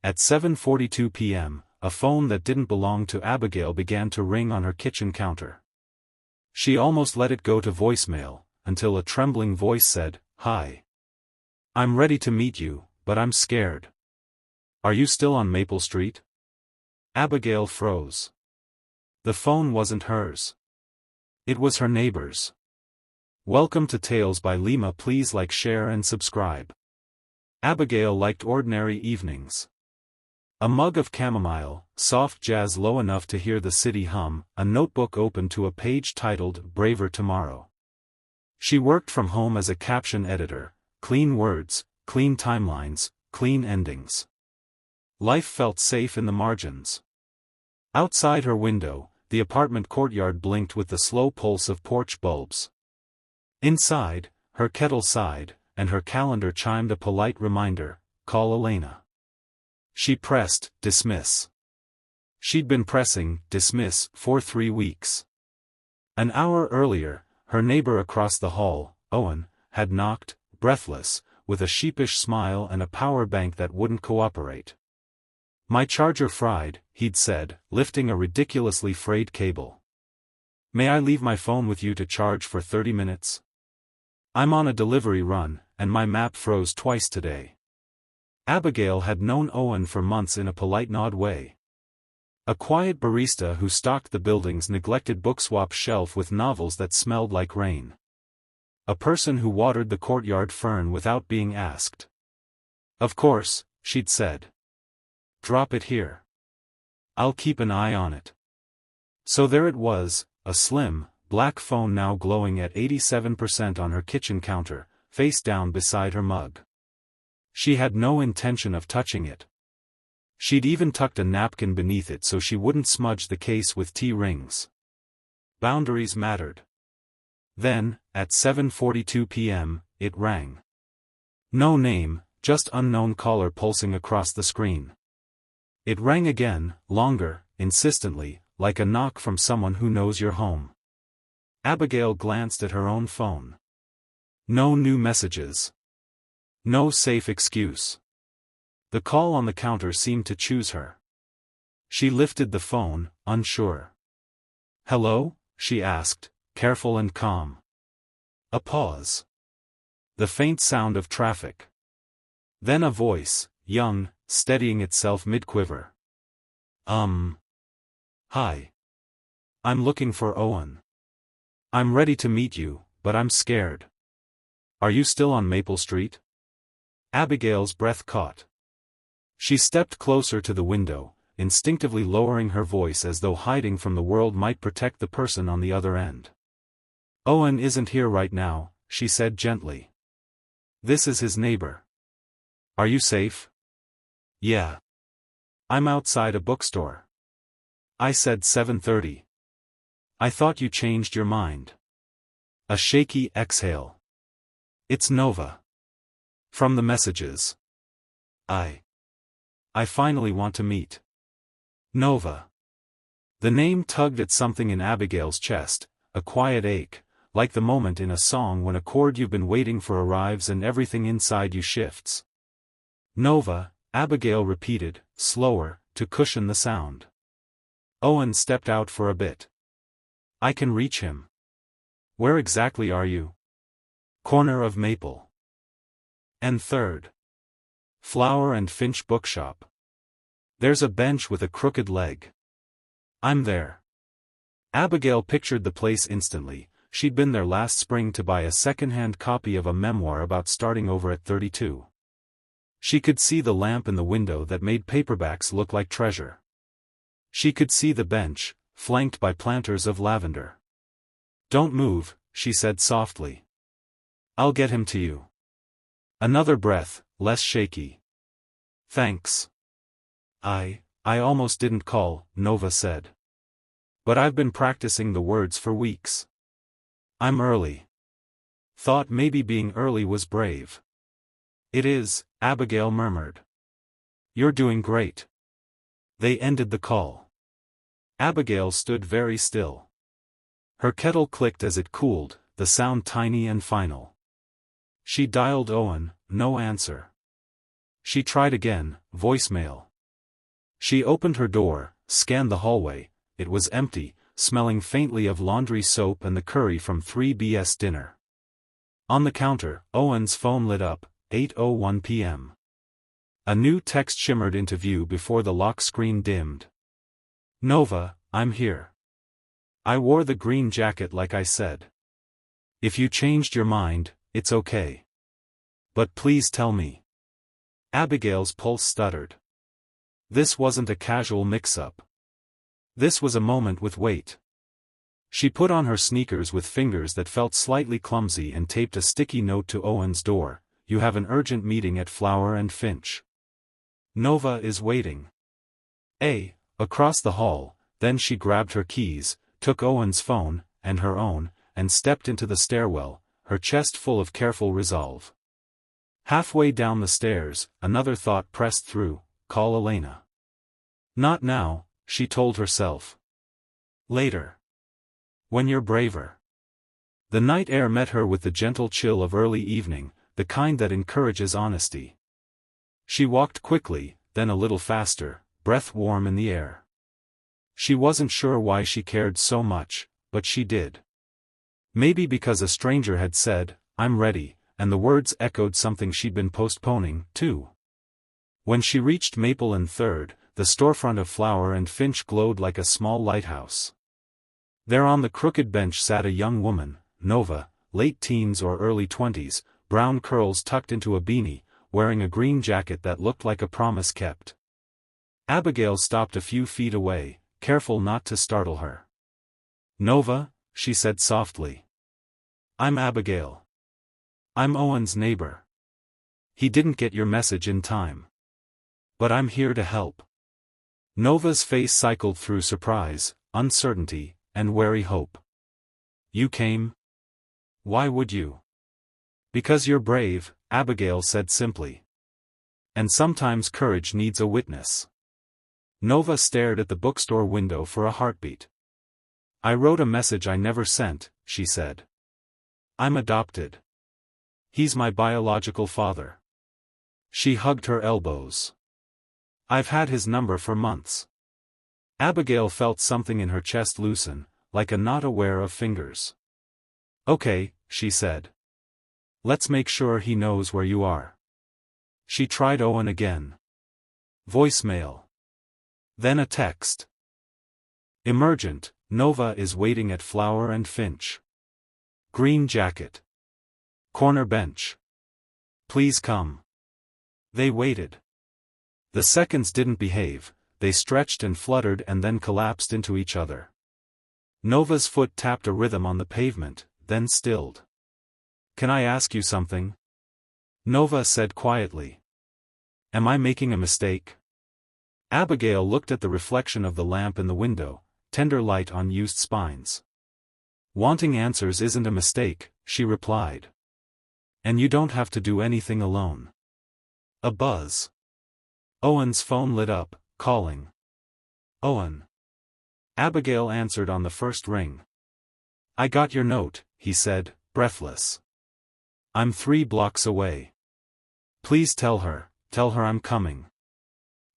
At 7:42 p.m., a phone that didn't belong to Abigail began to ring on her kitchen counter. She almost let it go to voicemail, until a trembling voice said, "Hi. I'm ready to meet you, but I'm scared. Are you still on Maple Street?" Abigail froze. The phone wasn't hers. It was her neighbor's. Welcome to Tales by Lima. Please like, share and subscribe. Abigail liked ordinary evenings. A mug of chamomile, soft jazz low enough to hear the city hum, a notebook open to a page titled Braver Tomorrow. She worked from home as a caption editor, clean words, clean timelines, clean endings. Life felt safe in the margins. Outside her window, the apartment courtyard blinked with the slow pulse of porch bulbs. Inside, her kettle sighed, and her calendar chimed a polite reminder, "Call Elena." She pressed dismiss. She'd been pressing dismiss for 3 weeks. An hour earlier, her neighbor across the hall, Owen, had knocked, breathless, with a sheepish smile and a power bank that wouldn't cooperate. "My charger fried," he'd said, lifting a ridiculously frayed cable. "May I leave my phone with you to charge for 30 minutes? I'm on a delivery run, and my map froze twice today." Abigail had known Owen for months in a polite nod way. A quiet barista who stocked the building's neglected bookswap shelf with novels that smelled like rain. A person who watered the courtyard fern without being asked. "Of course," she'd said. "Drop it here. I'll keep an eye on it." So there it was, a slim, black phone now glowing at 87% on her kitchen counter, face down beside her mug. She had no intention of touching it. She'd even tucked a napkin beneath it so she wouldn't smudge the case with tea rings. Boundaries mattered. Then, at 7:42 p.m., it rang. No name, just unknown caller pulsing across the screen. It rang again, longer, insistently, like a knock from someone who knows you're home. Abigail glanced at her own phone. No new messages. No safe excuse. The call on the counter seemed to choose her. She lifted the phone, unsure. "Hello?" she asked, careful and calm. A pause. The faint sound of traffic. Then a voice, young, steadying itself mid-quiver. Hi. I'm looking for Owen. I'm ready to meet you, but I'm scared. Are you still on Maple Street?" Abigail's breath caught. She stepped closer to the window, instinctively lowering her voice as though hiding from the world might protect the person on the other end. "Owen isn't here right now," she said gently. "This is his neighbor. Are you safe?" "Yeah. I'm outside a bookstore." "I said 7:30. I thought you changed your mind." A shaky exhale. "It's Nova. From the messages. I finally want to meet Nova." The name tugged at something in Abigail's chest, a quiet ache, like the moment in a song when a chord you've been waiting for arrives and everything inside you shifts. "Nova," Abigail repeated, slower, to cushion the sound. Owen stepped out for a bit. "I can reach him." "Where exactly are you?" "Corner of Maple and 3rd. Flower and Finch Bookshop. There's a bench with a crooked leg." "I'm there." Abigail pictured the place instantly. She'd been there last spring to buy a second-hand copy of a memoir about starting over at 32. She could see the lamp in the window that made paperbacks look like treasure. She could see the bench, flanked by planters of lavender. "Don't move," she said softly. "I'll get him to you." Another breath, less shaky. "Thanks. I almost didn't call," Nova said. "But I've been practicing the words for weeks. I'm early." Thought maybe being early was brave. "It is," Abigail murmured. "You're doing great." They ended the call. Abigail stood very still. Her kettle clicked as it cooled, the sound tiny and final. She dialed Owen, no answer. She tried again, voicemail. She opened her door, scanned the hallway. It was empty, smelling faintly of laundry soap and the curry from 3BS dinner. On the counter, Owen's phone lit up, 8:01 p.m. A new text shimmered into view before the lock screen dimmed. Nova, I'm here. I wore the green jacket like I said. If you changed your mind, it's okay. But please tell me. Abigail's pulse stuttered. This wasn't a casual mix-up. This was a moment with weight. She put on her sneakers with fingers that felt slightly clumsy and taped a sticky note to Owen's door. You have an urgent meeting at Flower and Finch. Nova is waiting. Across the hall. Then she grabbed her keys, took Owen's phone, and her own, and stepped into the stairwell, her chest full of careful resolve. Halfway down the stairs, another thought pressed through: call Elena. Not now, she told herself. Later. When you're braver. The night air met her with the gentle chill of early evening, the kind that encourages honesty. She walked quickly, then a little faster, breath warm in the air. She wasn't sure why she cared so much, but she did. Maybe because a stranger had said, "I'm ready," and the words echoed something she'd been postponing, too. When she reached Maple and 3rd, the storefront of Flower and Finch glowed like a small lighthouse. There on the crooked bench sat a young woman, Nova, late teens or early 20s, brown curls tucked into a beanie, wearing a green jacket that looked like a promise kept. Abigail stopped a few feet away, careful not to startle her. Nova, she said softly. I'm Abigail. I'm Owen's neighbor. He didn't get your message in time. But I'm here to help. Nova's face cycled through surprise, uncertainty, and wary hope. You came? Why would you? Because you're brave, Abigail said simply. And sometimes courage needs a witness. Nova stared at the bookstore window for a heartbeat. I wrote a message I never sent, she said. I'm adopted. He's my biological father. She hugged her elbows. I've had his number for months. Abigail felt something in her chest loosen, like a knot aware of fingers. Okay, she said. Let's make sure he knows where you are. She tried Owen again. Voicemail. Then a text. Emergent, Nova is waiting at Flower and Finch. Green jacket. Corner bench. Please come. They waited. The seconds didn't behave, they stretched and fluttered and then collapsed into each other. Nova's foot tapped a rhythm on the pavement, then stilled. Can I ask you something? Nova said quietly. Am I making a mistake? Abigail looked at the reflection of the lamp in the window, tender light on used spines. Wanting answers isn't a mistake, she replied. And you don't have to do anything alone. A buzz. Owen's phone lit up, calling. Owen. Abigail answered on the first ring. I got your note, he said, breathless. I'm 3 blocks away. Please tell her I'm coming.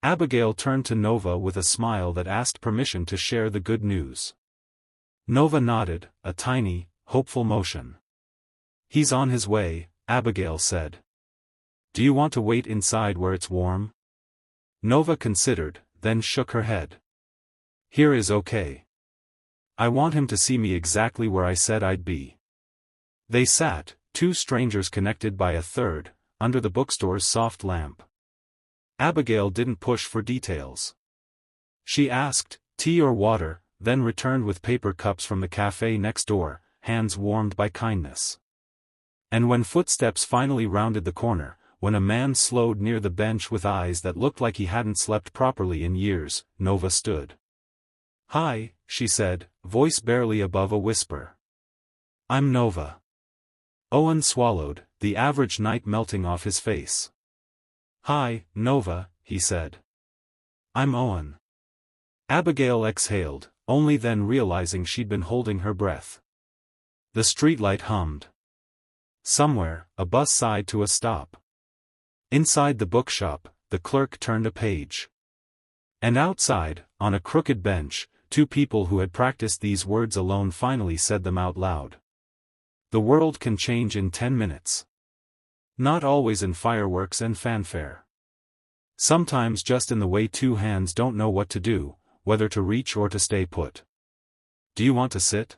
Abigail turned to Nova with a smile that asked permission to share the good news. Nova nodded, a tiny, hopeful motion. He's on his way, Abigail said. Do you want to wait inside where it's warm? Nova considered, then shook her head. Here is okay. I want him to see me exactly where I said I'd be. They sat, 2 strangers connected by a third, under the bookstore's soft lamp. Abigail didn't push for details. She asked, tea or water, then returned with paper cups from the cafe next door, hands warmed by kindness. And when footsteps finally rounded the corner, when a man slowed near the bench with eyes that looked like he hadn't slept properly in years, Nova stood. Hi, she said, voice barely above a whisper. I'm Nova. Owen swallowed, the average night melting off his face. Hi, Nova, he said. I'm Owen. Abigail exhaled, only then realizing she'd been holding her breath. The streetlight hummed. Somewhere, a bus sighed to a stop. Inside the bookshop, the clerk turned a page. And outside, on a crooked bench, two people who had practiced these words alone finally said them out loud. The world can change in 10 minutes. Not always in fireworks and fanfare. Sometimes just in the way two hands don't know what to do, whether to reach or to stay put. Do you want to sit?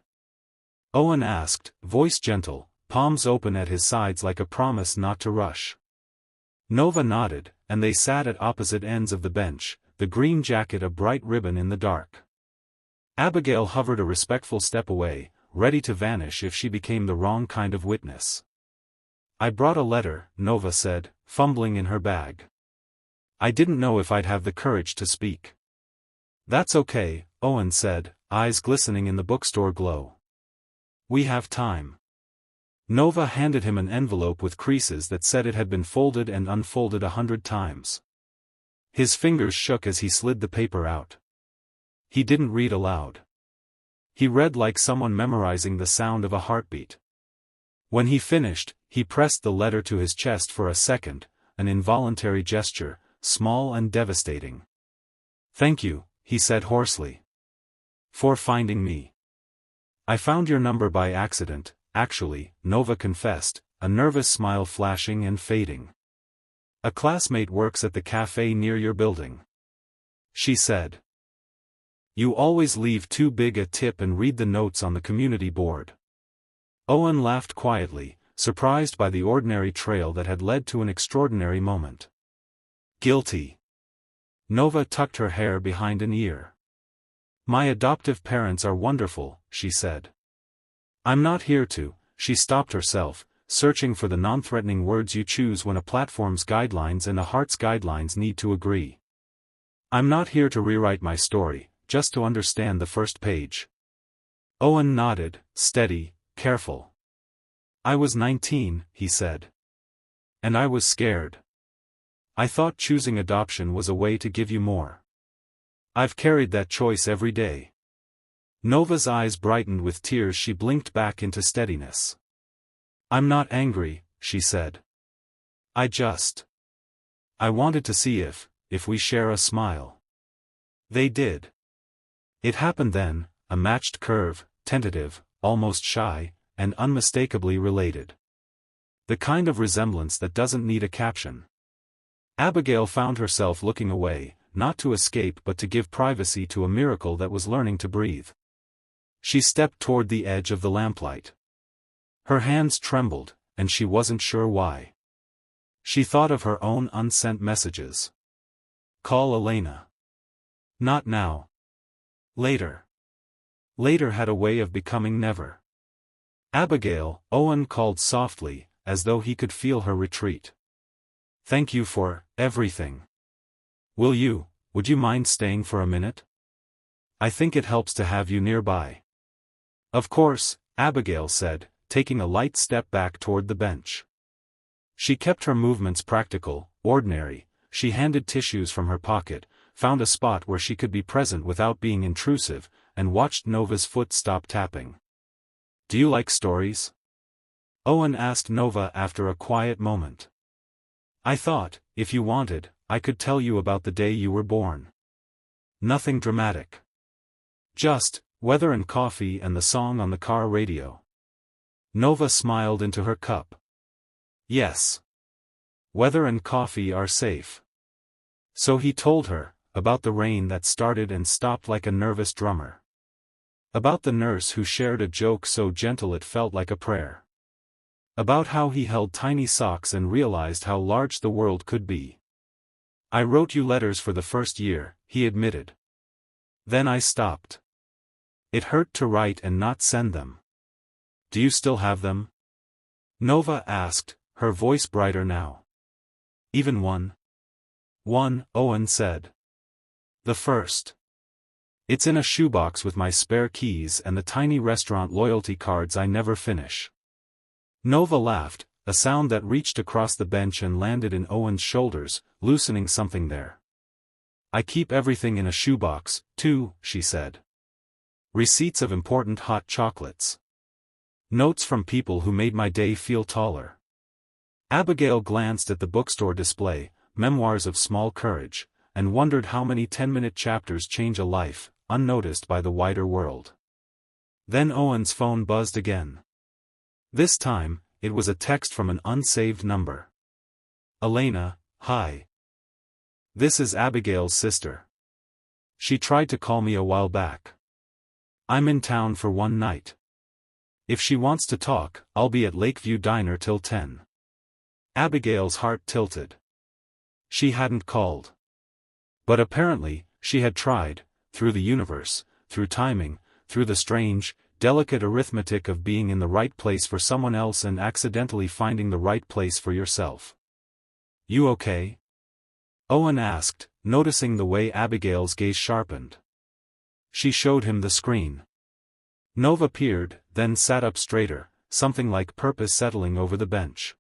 Owen asked, voice gentle, palms open at his sides like a promise not to rush. Nova nodded, and they sat at opposite ends of the bench, the green jacket a bright ribbon in the dark. Abigail hovered a respectful step away, ready to vanish if she became the wrong kind of witness. I brought a letter, Nova said, fumbling in her bag. I didn't know if I'd have the courage to speak. That's okay, Owen said, eyes glistening in the bookstore glow. We have time. Nova handed him an envelope with creases that said it had been folded and unfolded 100 times. His fingers shook as he slid the paper out. He didn't read aloud. He read like someone memorizing the sound of a heartbeat. When he finished, he pressed the letter to his chest for a second, an involuntary gesture, small and devastating. Thank you, he said hoarsely. For finding me. I found your number by accident, actually, Nova confessed, a nervous smile flashing and fading. A classmate works at the cafe near your building. She said. You always leave too big a tip and read the notes on the community board. Owen laughed quietly, surprised by the ordinary trail that had led to an extraordinary moment. Guilty. Nova tucked her hair behind an ear. My adoptive parents are wonderful, she said. I'm not here to, she stopped herself, searching for the non-threatening words you choose when a platform's guidelines and a heart's guidelines need to agree. I'm not here to rewrite my story, just to understand the first page. Owen nodded, steady, careful. I was 19, he said. And I was scared. I thought choosing adoption was a way to give you more. I've carried that choice every day. Nova's eyes brightened with tears. She blinked back into steadiness. I'm not angry, she said. I wanted to see if we share a smile. They did. It happened then, a matched curve, tentative, almost shy, and unmistakably related. The kind of resemblance that doesn't need a caption. Abigail found herself looking away, not to escape but to give privacy to a miracle that was learning to breathe. She stepped toward the edge of the lamplight. Her hands trembled, and she wasn't sure why. She thought of her own unsent messages. Call Elena. Not now. Later. Later had a way of becoming never. Abigail, Owen called softly, as though he could feel her retreat. Thank you for everything. Would you mind staying for a minute? I think it helps to have you nearby. Of course, Abigail said, taking a light step back toward the bench. She kept her movements practical, ordinary. She handed tissues from her pocket, found a spot where she could be present without being intrusive, and watched Nova's foot stop tapping. Do you like stories? Owen asked Nova after a quiet moment. I thought, if you wanted, I could tell you about the day you were born. Nothing dramatic. Just, weather and coffee and the song on the car radio. Nova smiled into her cup. Yes. Weather and coffee are safe. So he told her, about the rain that started and stopped like a nervous drummer. About the nurse who shared a joke so gentle it felt like a prayer. About how he held tiny socks and realized how large the world could be. I wrote you letters for the first year, he admitted. Then I stopped. It hurt to write and not send them. Do you still have them? Nova asked, her voice brighter now. Even one? One, Owen said. The first. It's in a shoebox with my spare keys and the tiny restaurant loyalty cards I never finish. Nova laughed, a sound that reached across the bench and landed in Owen's shoulders, loosening something there. I keep everything in a shoebox, too, she said. Receipts of important hot chocolates. Notes from people who made my day feel taller. Abigail glanced at the bookstore display, Memoirs of Small Courage, and wondered how many 10-minute chapters change a life, unnoticed by the wider world. Then Owen's phone buzzed again. This time, it was a text from an unsaved number. Elena, hi. This is Abigail's sister. She tried to call me a while back. I'm in town for one night. If she wants to talk, I'll be at Lakeview Diner till 10. Abigail's heart tilted. She hadn't called. But apparently, she had tried, through the universe, through timing, through the strange, delicate arithmetic of being in the right place for someone else and accidentally finding the right place for yourself. You okay? Owen asked, noticing the way Abigail's gaze sharpened. She showed him the screen. Nova peered, then sat up straighter, something like purpose settling over the bench.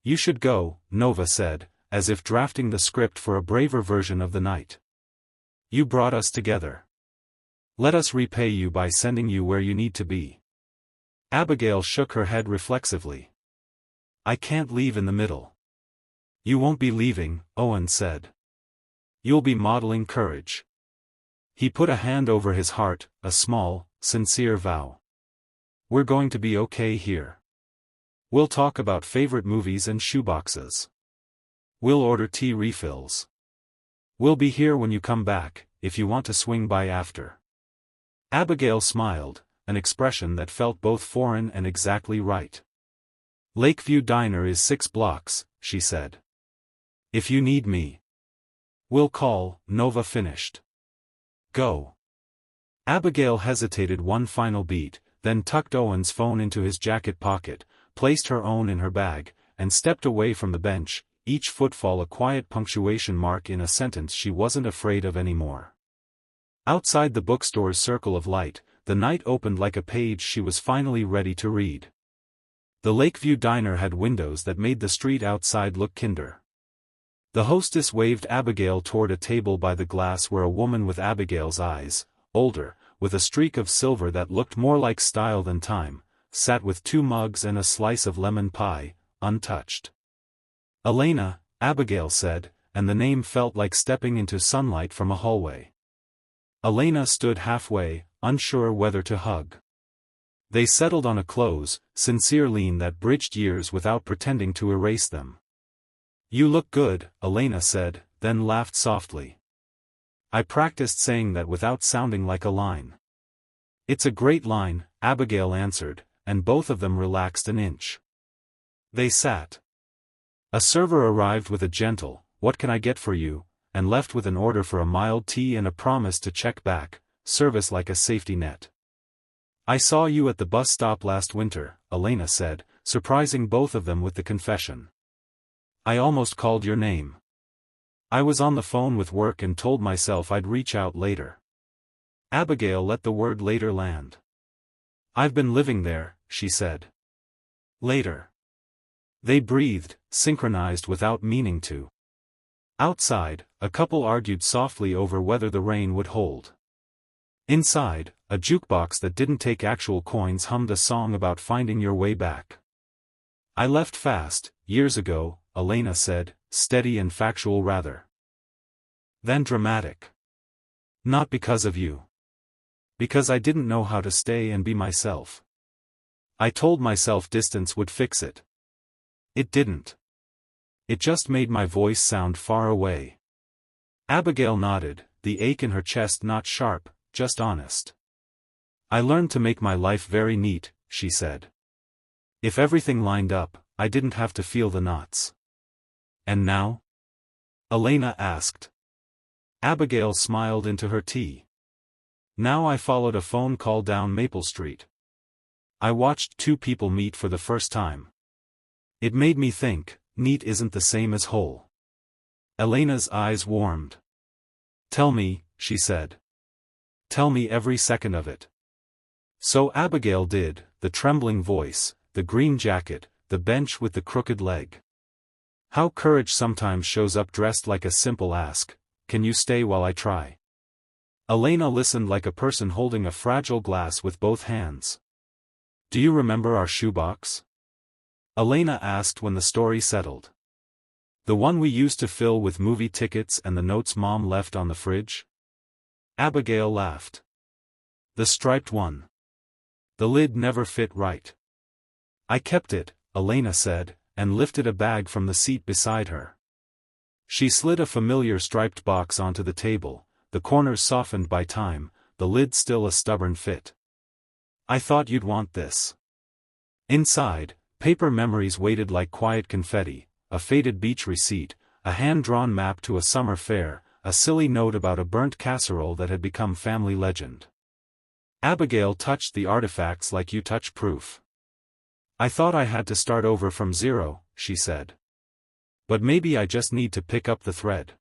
You should go, Nova said, as if drafting the script for a braver version of the night. You brought us together. Let us repay you by sending you where you need to be. Abigail shook her head reflexively. I can't leave in the middle. You won't be leaving, Owen said. You'll be modeling courage. He put a hand over his heart, a small, sincere vow. We're going to be okay here. We'll talk about favorite movies and shoeboxes. We'll order tea refills. We'll be here when you come back, if you want to swing by after. Abigail smiled, an expression that felt both foreign and exactly right. Lakeview Diner is 6 blocks, she said. If you need me. We'll call, Nova finished. Go. Abigail hesitated one final beat, then tucked Owen's phone into his jacket pocket, placed her own in her bag, and stepped away from the bench, each footfall a quiet punctuation mark in a sentence she wasn't afraid of anymore. Outside the bookstore's circle of light, the night opened like a page she was finally ready to read. The Lakeview Diner had windows that made the street outside look kinder. The hostess waved Abigail toward a table by the glass where a woman with Abigail's eyes, older, with a streak of silver that looked more like style than time, sat with 2 mugs and a slice of lemon pie, untouched. Elena, Abigail said, and the name felt like stepping into sunlight from a hallway. Elena stood halfway, unsure whether to hug. They settled on a close, sincere lean that bridged years without pretending to erase them. You look good, Elena said, then laughed softly. I practiced saying that without sounding like a line. It's a great line, Abigail answered, and both of them relaxed an inch. They sat. A server arrived with a gentle, "What can I get for you?" and left with an order for a mild tea and a promise to check back, service like a safety net. I saw you at the bus stop last winter, Elena said, surprising both of them with the confession. I almost called your name. I was on the phone with work and told myself I'd reach out later. Abigail let the word later land. I've been living there, she said. Later. They breathed, synchronized without meaning to. Outside, a couple argued softly over whether the rain would hold. Inside, a jukebox that didn't take actual coins hummed a song about finding your way back. I left fast, years ago, Elena said, steady and factual rather than dramatic. Not because of you. Because I didn't know how to stay and be myself. I told myself distance would fix it. It didn't. It just made my voice sound far away. Abigail nodded, the ache in her chest not sharp, just honest. I learned to make my life very neat, she said. If everything lined up, I didn't have to feel the knots. And now? Elena asked. Abigail smiled into her tea. Now I followed a phone call down Maple Street. I watched 2 people meet for the first time. It made me think, neat isn't the same as whole. Elena's eyes warmed. Tell me, she said. Tell me every second of it. So Abigail did, the trembling voice, the green jacket, the bench with the crooked leg. How courage sometimes shows up dressed like a simple ask, can you stay while I try? Elena listened like a person holding a fragile glass with both hands. Do you remember our shoebox? Elena asked when the story settled. The one we used to fill with movie tickets and the notes Mom left on the fridge? Abigail laughed. The striped one. The lid never fit right. I kept it, Elena said, and lifted a bag from the seat beside her. She slid a familiar striped box onto the table, the corners softened by time, the lid still a stubborn fit. I thought you'd want this. Inside, paper memories waited like quiet confetti, a faded beach receipt, a hand-drawn map to a summer fair, a silly note about a burnt casserole that had become family legend. Abigail touched the artifacts like you touch proof. I thought I had to start over from zero, she said. But maybe I just need to pick up the thread.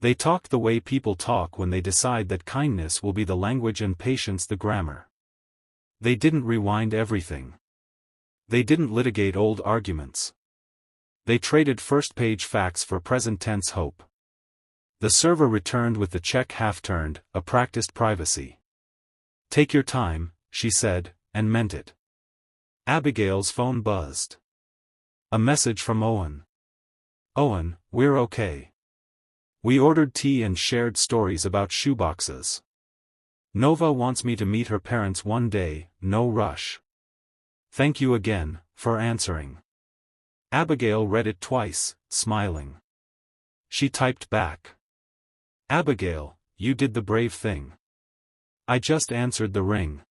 They talked the way people talk when they decide that kindness will be the language and patience the grammar. They didn't rewind everything. They didn't litigate old arguments. They traded first-page facts for present-tense hope. The server returned with the check half-turned, a practiced privacy. Take your time, she said, and meant it. Abigail's phone buzzed. A message from Owen. Owen, we're okay. We ordered tea and shared stories about shoeboxes. Nova wants me to meet her parents one day, no rush. Thank you again, for answering. Abigail read it twice, smiling. She typed back. Abigail, you did the brave thing. I just answered the ring.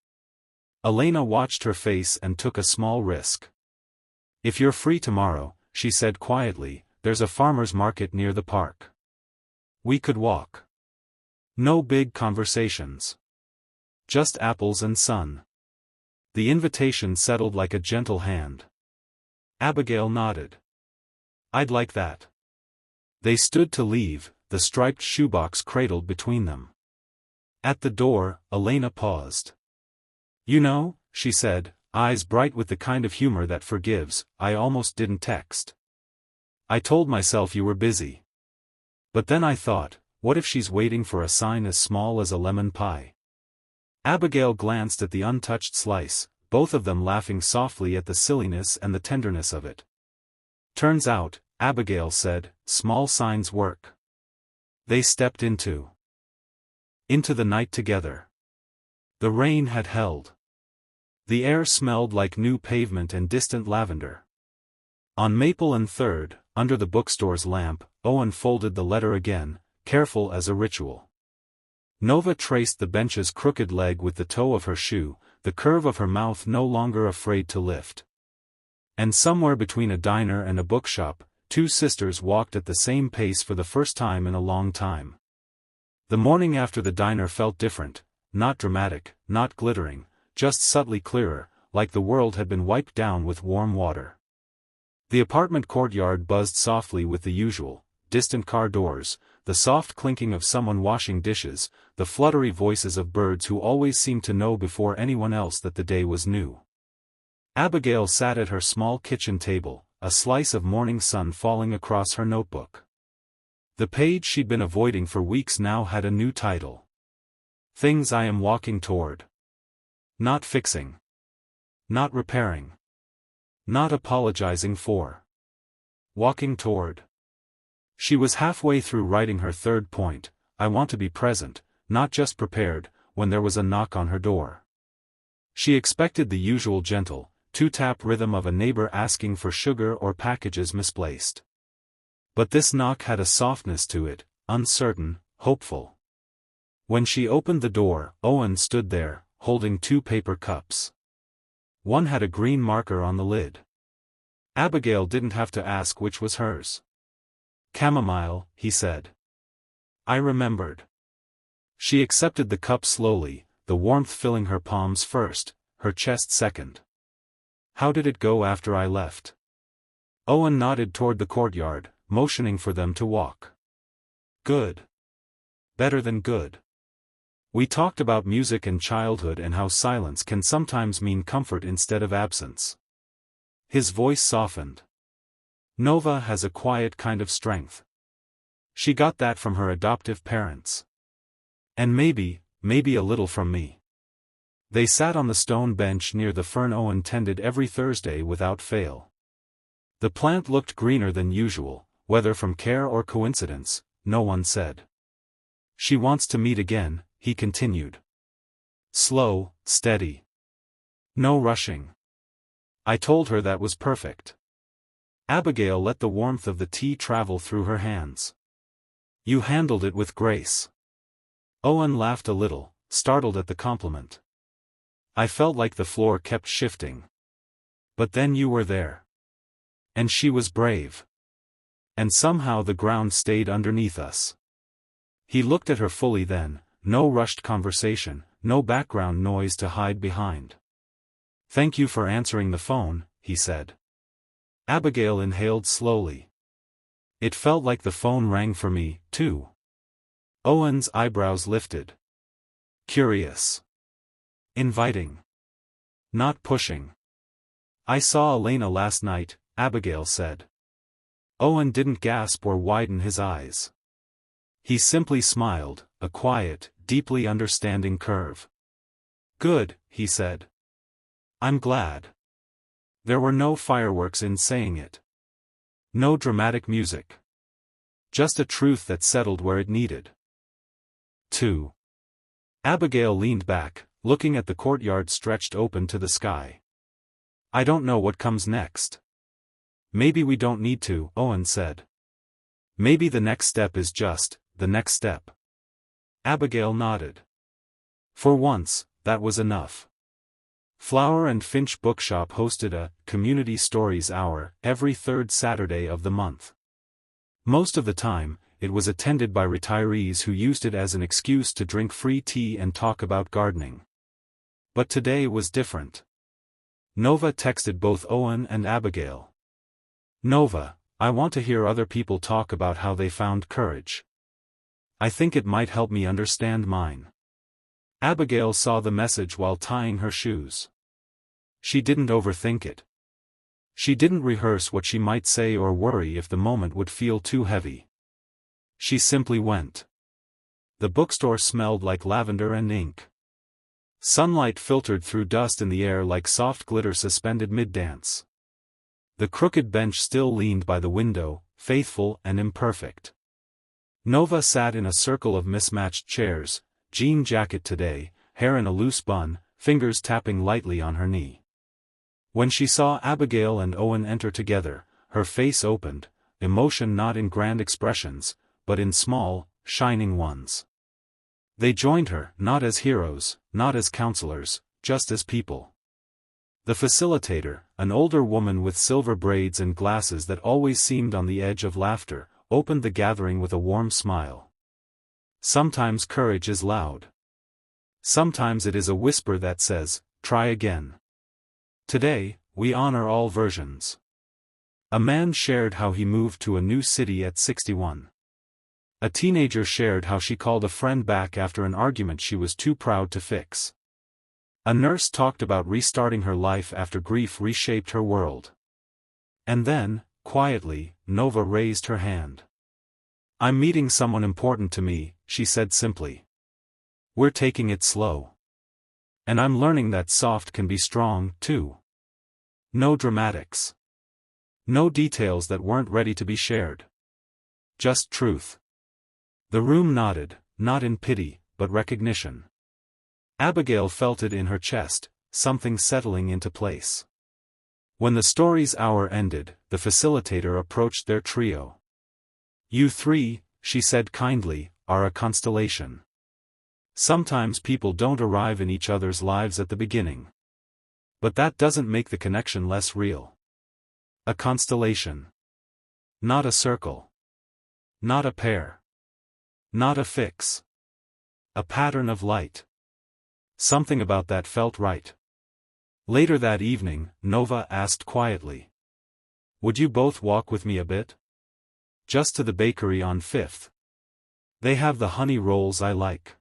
Elena watched her face and took a small risk. If you're free tomorrow, she said quietly, there's a farmer's market near the park. We could walk. No big conversations. Just apples and sun. The invitation settled like a gentle hand. Abigail nodded. I'd like that. They stood to leave, the striped shoebox cradled between them. At the door, Elena paused. You know, she said, eyes bright with the kind of humor that forgives, I almost didn't text. I told myself you were busy. But then I thought, what if she's waiting for a sign as small as a lemon pie? Abigail glanced at the untouched slice, both of them laughing softly at the silliness and the tenderness of it. Turns out, Abigail said, small signs work. They stepped into the night together. The rain had held. The air smelled like new pavement and distant lavender. On Maple and 3rd, under the bookstore's lamp, Owen folded the letter again, careful as a ritual. Nova traced the bench's crooked leg with the toe of her shoe, the curve of her mouth no longer afraid to lift. And somewhere between a diner and a bookshop, two sisters walked at the same pace for the first time in a long time. The morning after the diner felt different, not dramatic, not glittering, just subtly clearer, like the world had been wiped down with warm water. The apartment courtyard buzzed softly with the usual, distant car doors, the soft clinking of someone washing dishes, the fluttery voices of birds who always seemed to know before anyone else that the day was new. Abigail sat at her small kitchen table, a slice of morning sun falling across her notebook. The page she'd been avoiding for weeks now had a new title. Things I am walking toward. Not fixing. Not repairing. Not apologizing for. Walking toward. She was halfway through writing her third point, I want to be present, not just prepared, when there was a knock on her door. She expected the usual gentle, two-tap rhythm of a neighbor asking for sugar or packages misplaced. But this knock had a softness to it, uncertain, hopeful. When she opened the door, Owen stood there, holding two paper cups. One had a green marker on the lid. Abigail didn't have to ask which was hers. Chamomile, he said. I remembered. She accepted the cup slowly, the warmth filling her palms first, her chest second. How did it go after I left? Owen nodded toward the courtyard, motioning for them to walk. Good. Better than good. We talked about music and childhood and how silence can sometimes mean comfort instead of absence. His voice softened. Nova has a quiet kind of strength. She got that from her adoptive parents. And maybe a little from me. They sat on the stone bench near the fern Owen tended every Thursday without fail. The plant looked greener than usual, whether from care or coincidence, no one said. She wants to meet again, he continued. Slow, steady. No rushing. I told her that was perfect. Abigail let the warmth of the tea travel through her hands. You handled it with grace. Owen laughed a little, startled at the compliment. I felt like the floor kept shifting. But then you were there. And she was brave. And somehow the ground stayed underneath us. He looked at her fully then, no rushed conversation, no background noise to hide behind. Thank you for answering the phone, he said. Abigail inhaled slowly. It felt like the phone rang for me, too. Owen's eyebrows lifted. Curious. Inviting. Not pushing. I saw Elena last night, Abigail said. Owen didn't gasp or widen his eyes. He simply smiled, a quiet, deeply understanding curve. Good, he said. I'm glad. There were no fireworks in saying it. No dramatic music. Just a truth that settled where it needed. 2. Abigail leaned back, looking at the courtyard stretched open to the sky. I don't know what comes next. Maybe we don't need to, Owen said. Maybe the next step is just the next step. Abigail nodded. For once, that was enough. Flower and Finch Bookshop hosted a Community Stories Hour every third Saturday of the month. Most of the time, it was attended by retirees who used it as an excuse to drink free tea and talk about gardening. But today was different. Nova texted both Owen and Abigail. Nova, I want to hear other people talk about how they found courage. I think it might help me understand mine. Abigail saw the message while tying her shoes. She didn't overthink it. She didn't rehearse what she might say or worry if the moment would feel too heavy. She simply went. The bookstore smelled like lavender and ink. Sunlight filtered through dust in the air like soft glitter suspended mid-dance. The crooked bench still leaned by the window, faithful and imperfect. Nova sat in a circle of mismatched chairs, jean jacket today, hair in a loose bun, fingers tapping lightly on her knee. When she saw Abigail and Owen enter together, her face opened, emotion not in grand expressions, but in small, shining ones. They joined her, not as heroes, not as counselors, just as people. The facilitator, an older woman with silver braids and glasses that always seemed on the edge of laughter, opened the gathering with a warm smile. Sometimes courage is loud. Sometimes it is a whisper that says, try again. Today, we honor all versions. A man shared how he moved to a new city at 61. A teenager shared how she called a friend back after an argument she was too proud to fix. A nurse talked about restarting her life after grief reshaped her world. And then, quietly, Nova raised her hand. I'm meeting someone important to me, she said simply. We're taking it slow. And I'm learning that soft can be strong, too. No dramatics. No details that weren't ready to be shared. Just truth. The room nodded, not in pity, but recognition. Abigail felt it in her chest, something settling into place. When the stories hour ended, the facilitator approached their trio. You three, she said kindly, are a constellation. Sometimes people don't arrive in each other's lives at the beginning. But that doesn't make the connection less real. A constellation. Not a circle. Not a pair. Not a fix. A pattern of light. Something about that felt right. Later that evening, Nova asked quietly. Would you both walk with me a bit? Just to the bakery on 5th. They have the honey rolls I like.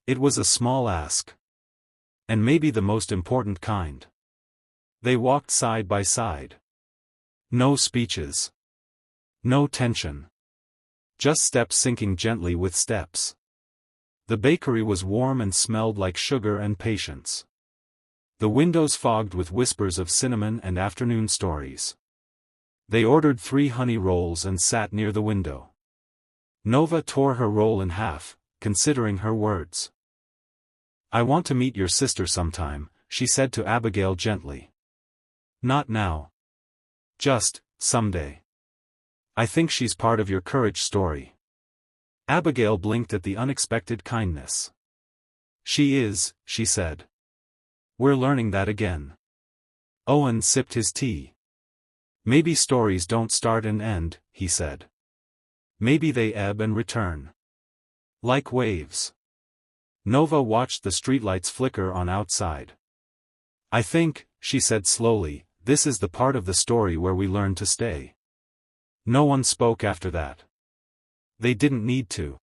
It was a small ask. And maybe the most important kind. They walked side by side. No speeches. No tension. Just steps sinking gently with steps. The bakery was warm and smelled like sugar and patience. The windows fogged with whispers of cinnamon and afternoon stories. They ordered 3 honey rolls and sat near the window. Nova tore her roll in half, considering her words. "I want to meet your sister sometime," she said to Abigail gently. "Not now. Just, someday. I think she's part of your courage story." Abigail blinked at the unexpected kindness. "She is," she said. "We're learning that again." Owen sipped his tea. "Maybe stories don't start and end," he said. "Maybe they ebb and return. Like waves." Nova watched the streetlights flicker on outside. "I think," she said slowly, "this is the part of the story where we learn to stay." No one spoke after that. They didn't need to.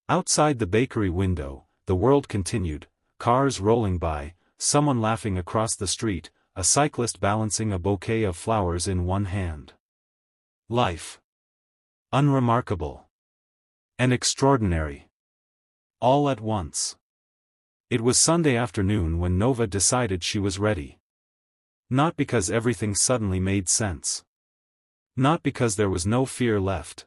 Outside the bakery window, the world continued, cars rolling by, someone laughing across the street, a cyclist balancing a bouquet of flowers in one hand. Life. Unremarkable. And extraordinary. All at once. It was Sunday afternoon when Nova decided she was ready. Not because everything suddenly made sense. Not because there was no fear left.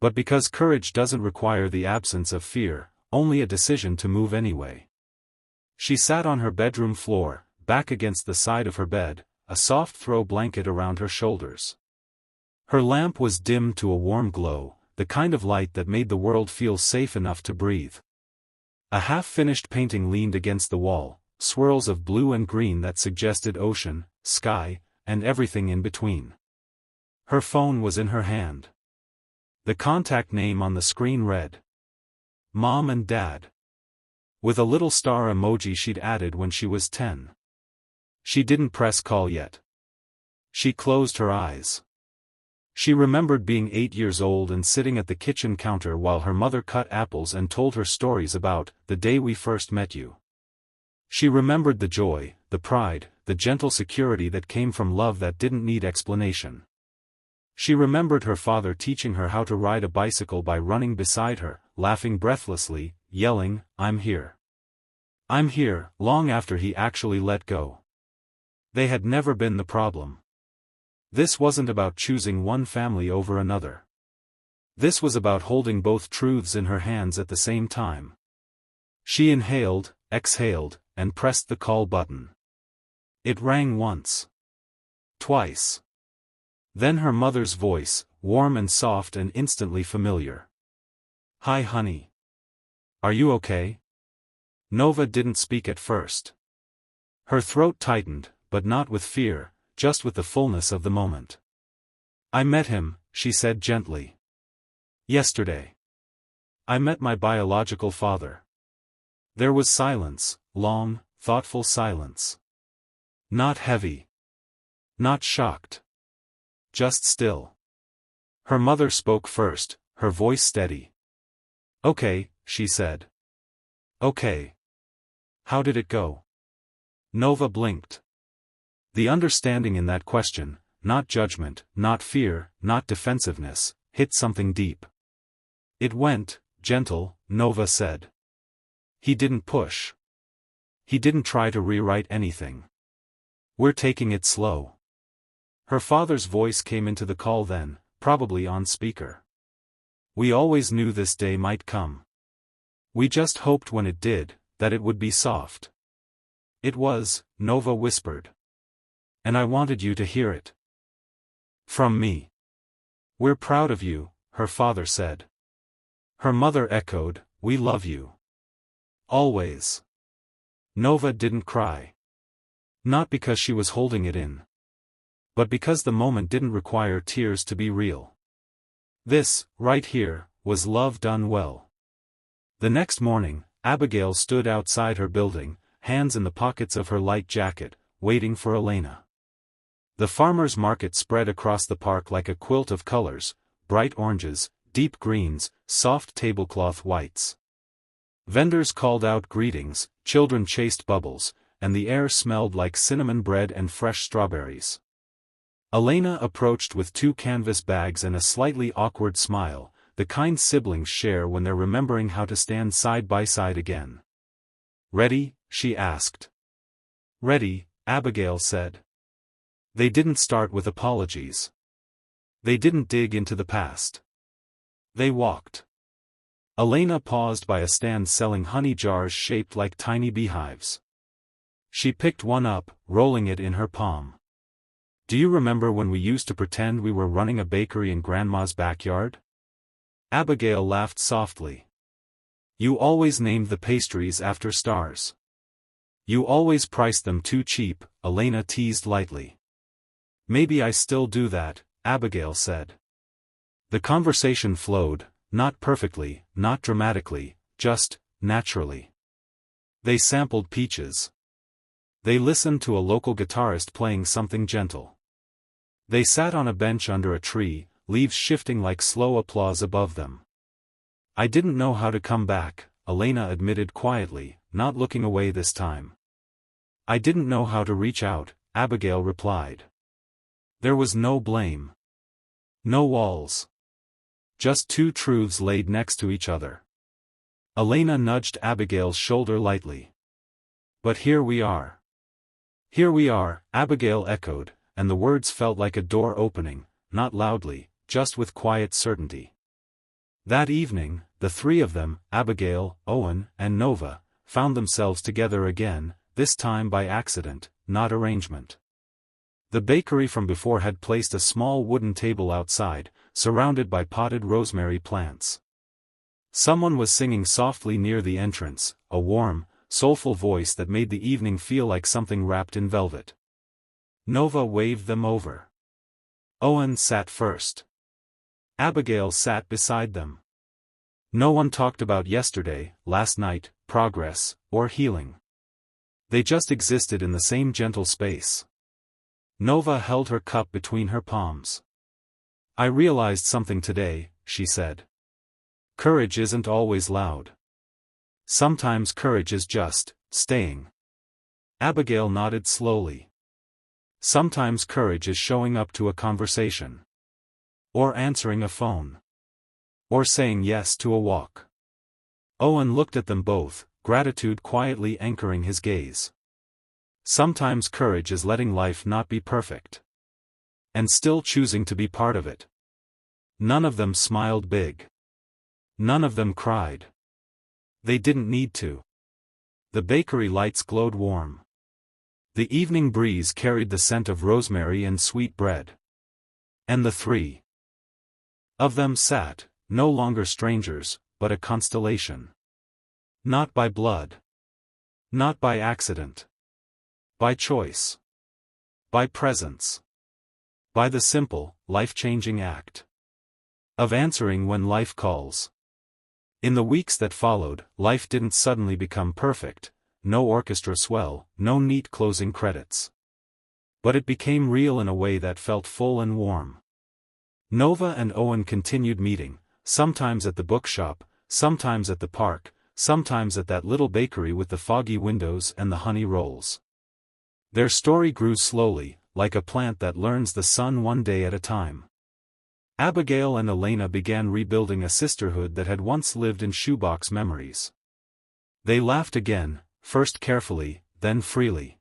But because courage doesn't require the absence of fear, only a decision to move anyway. She sat on her bedroom floor, back against the side of her bed, a soft throw blanket around her shoulders. Her lamp was dimmed to a warm glow, the kind of light that made the world feel safe enough to breathe. A half-finished painting leaned against the wall, swirls of blue and green that suggested ocean, sky, and everything in between. Her phone was in her hand. The contact name on the screen read, "Mom and Dad." With a little star emoji she'd added when she was 10. She didn't press call yet. She closed her eyes. She remembered being 8 years old and sitting at the kitchen counter while her mother cut apples and told her stories about the day we first met you. She remembered the joy, the pride, the gentle security that came from love that didn't need explanation. She remembered her father teaching her how to ride a bicycle by running beside her, laughing breathlessly, yelling, "I'm here. I'm here," long after he actually let go. They had never been the problem. This wasn't about choosing one family over another. This was about holding both truths in her hands at the same time. She inhaled, exhaled, and pressed the call button. It rang once. Twice. Then her mother's voice, warm and soft and instantly familiar. "Hi honey. Are you okay?" Nova didn't speak at first. Her throat tightened, but not with fear, just with the fullness of the moment. "I met him," she said gently. "Yesterday. I met my biological father." There was silence, long, thoughtful silence. Not heavy. Not shocked. Just still. Her mother spoke first, her voice steady. "Okay," she said. "Okay. How did it go?" Nova blinked. The understanding in that question, not judgment, not fear, not defensiveness, hit something deep. "It went, gentle," Nova said. "He didn't push. He didn't try to rewrite anything. We're taking it slow." Her father's voice came into the call then, probably on speaker. "We always knew this day might come. We just hoped when it did, that it would be soft." "It was," Nova whispered. "And I wanted you to hear it. From me." "We're proud of you," her father said. Her mother echoed, "We love you. Always." Nova didn't cry. Not because she was holding it in. But because the moment didn't require tears to be real. This, right here, was love done well. The next morning, Abigail stood outside her building, hands in the pockets of her light jacket, waiting for Elena. The farmer's market spread across the park like a quilt of colors, bright oranges, deep greens, soft tablecloth whites. Vendors called out greetings, children chased bubbles, and the air smelled like cinnamon bread and fresh strawberries. Elena approached with 2 canvas bags and a slightly awkward smile, the kind siblings share when they're remembering how to stand side by side again. "Ready?" she asked. "Ready," Abigail said. They didn't start with apologies. They didn't dig into the past. They walked. Elena paused by a stand selling honey jars shaped like tiny beehives. She picked one up, rolling it in her palm. "Do you remember when we used to pretend we were running a bakery in Grandma's backyard?" Abigail laughed softly. "You always named the pastries after stars. You always priced them too cheap," Elena teased lightly. "Maybe I still do that," Abigail said. The conversation flowed, not perfectly, not dramatically, just naturally. They sampled peaches. They listened to a local guitarist playing something gentle. They sat on a bench under a tree, leaves shifting like slow applause above them. "I didn't know how to come back," Elena admitted quietly, not looking away this time. "I didn't know how to reach out," Abigail replied. There was no blame. No walls. Just two truths laid next to each other. Elena nudged Abigail's shoulder lightly. "But here we are." "Here we are," Abigail echoed, and the words felt like a door opening, not loudly, just with quiet certainty. That evening, the three of them, Abigail, Owen, and Nova, found themselves together again, this time by accident, not arrangement. The bakery from before had placed a small wooden table outside, surrounded by potted rosemary plants. Someone was singing softly near the entrance, a warm, soulful voice that made the evening feel like something wrapped in velvet. Nova waved them over. Owen sat first. Abigail sat beside them. No one talked about yesterday, last night, progress, or healing. They just existed in the same gentle space. Nova held her cup between her palms. "I realized something today," she said. "Courage isn't always loud. Sometimes courage is just staying." Abigail nodded slowly. "Sometimes courage is showing up to a conversation. Or answering a phone. Or saying yes to a walk." Owen looked at them both, gratitude quietly anchoring his gaze. "Sometimes courage is letting life not be perfect. And still choosing to be part of it." None of them smiled big. None of them cried. They didn't need to. The bakery lights glowed warm. The evening breeze carried the scent of rosemary and sweet bread. And the three of them sat, no longer strangers, but a constellation. Not by blood. Not by accident. By choice. By presence. By the simple, life-changing act of answering when life calls. In the weeks that followed, life didn't suddenly become perfect, no orchestra swell, no neat closing credits. But it became real in a way that felt full and warm. Nova and Owen continued meeting, sometimes at the bookshop, sometimes at the park, sometimes at that little bakery with the foggy windows and the honey rolls. Their story grew slowly, like a plant that learns the sun one day at a time. Abigail and Elena began rebuilding a sisterhood that had once lived in shoebox memories. They laughed again, first carefully, then freely.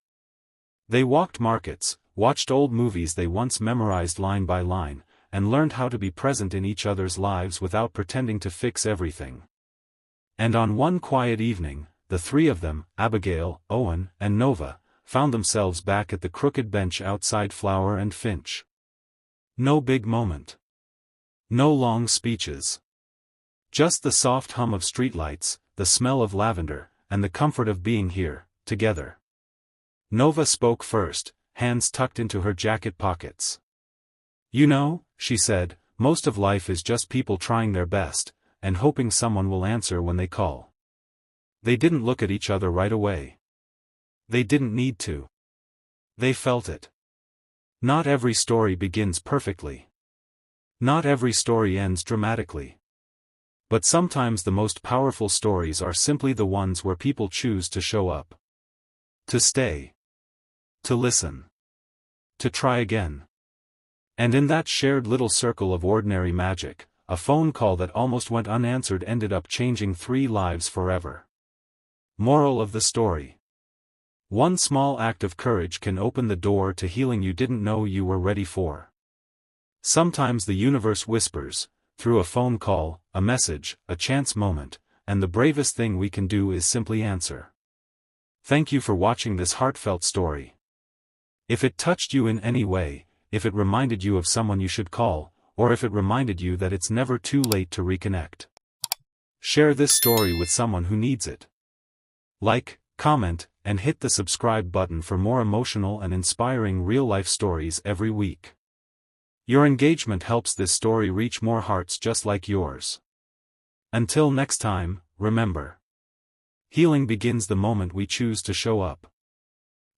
They walked markets, watched old movies they once memorized line by line, and learned how to be present in each other's lives without pretending to fix everything. And on one quiet evening, the three of them, Abigail, Owen, and Nova, found themselves back at the crooked bench outside Flower and Finch. No big moment. No long speeches. Just the soft hum of streetlights, the smell of lavender, and the comfort of being here, together. Nova spoke first, hands tucked into her jacket pockets. "You know," she said, "most of life is just people trying their best, and hoping someone will answer when they call." They didn't look at each other right away. They didn't need to. They felt it. Not every story begins perfectly. Not every story ends dramatically. But sometimes the most powerful stories are simply the ones where people choose to show up. To stay. To listen. To try again. And in that shared little circle of ordinary magic, a phone call that almost went unanswered ended up changing 3 lives forever. Moral of the story. One small act of courage can open the door to healing you didn't know you were ready for. Sometimes the universe whispers, through a phone call, a message, a chance moment, and the bravest thing we can do is simply answer. Thank you for watching this heartfelt story. If it touched you in any way, if it reminded you of someone you should call, or if it reminded you that it's never too late to reconnect, share this story with someone who needs it. Like, comment, and hit the subscribe button for more emotional and inspiring real-life stories every week. Your engagement helps this story reach more hearts just like yours. Until next time, remember, healing begins the moment we choose to show up.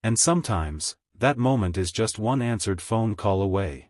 And sometimes, that moment is just one answered phone call away.